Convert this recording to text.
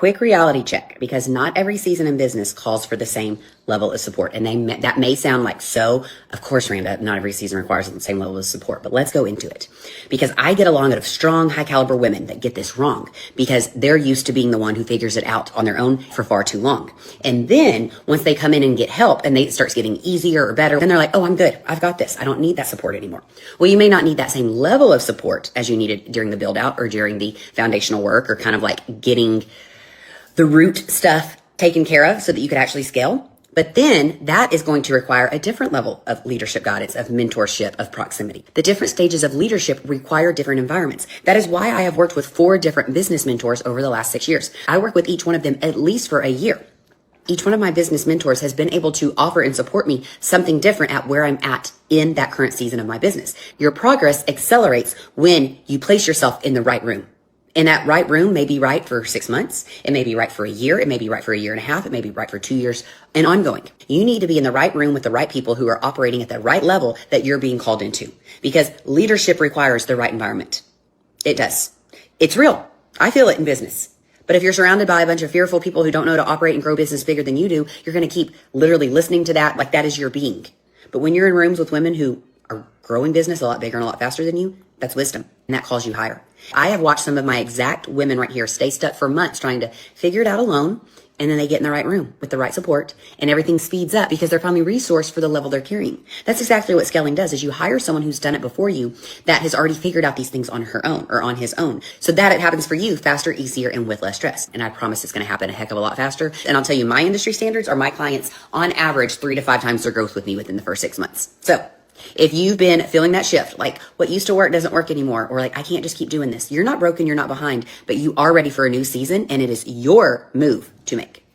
Quick reality check, because not every season in business calls for the same level of support. And that may sound like so. Of course, Randa, not every season requires the same level of support, but let's go into it. Because I get along with strong, high caliber women that get this wrong because they're used to being the one who figures it out on their own for far too long. And then once they come in and get help and it starts getting easier or better, then they're like, oh, I'm good. I've got this. I don't need that support anymore. Well, you may not need that same level of support as you needed during the build out or during the foundational work, or kind of like getting the root stuff taken care of so that you could actually scale. But then that is going to require a different level of leadership guidance, of mentorship, of proximity. The different stages of leadership require different environments. That is why I have worked with 4 different business mentors over the last 6 years. I work with each one of them at least for a year. Each one of my business mentors has been able to offer and support me something different at where I'm at in that current season of my business. Your progress accelerates when you place yourself in the right room. And that right room may be right for 6 months. It may be right for a year. It may be right for a year and a half. It may be right for 2 years and ongoing. You need to be in the right room with the right people who are operating at the right level that you're being called into, because leadership requires the right environment. It does. It's real. I feel it in business. But if you're surrounded by a bunch of fearful people who don't know how to operate and grow business bigger than you do, you're going to keep literally listening to that like that is your being. But when you're in rooms with women who are growing business a lot bigger and a lot faster than you, that's wisdom. And that calls you higher. I have watched some of my exact women right here stay stuck for months trying to figure it out alone. And then they get in the right room with the right support and everything speeds up because they're finally resourced for the level they're carrying. That's exactly what scaling does, is you hire someone who's done it before you that has already figured out these things on her own or on his own, so that it happens for you faster, easier, and with less stress. And I promise it's going to happen a heck of a lot faster. And I'll tell you, my industry standards are my clients on average 3 to 5 times their growth with me within the first 6 months. So if you've been feeling that shift, like what used to work doesn't work anymore, or like I can't just keep doing this, you're not broken, you're not behind, but you are ready for a new season, and it is your move to make.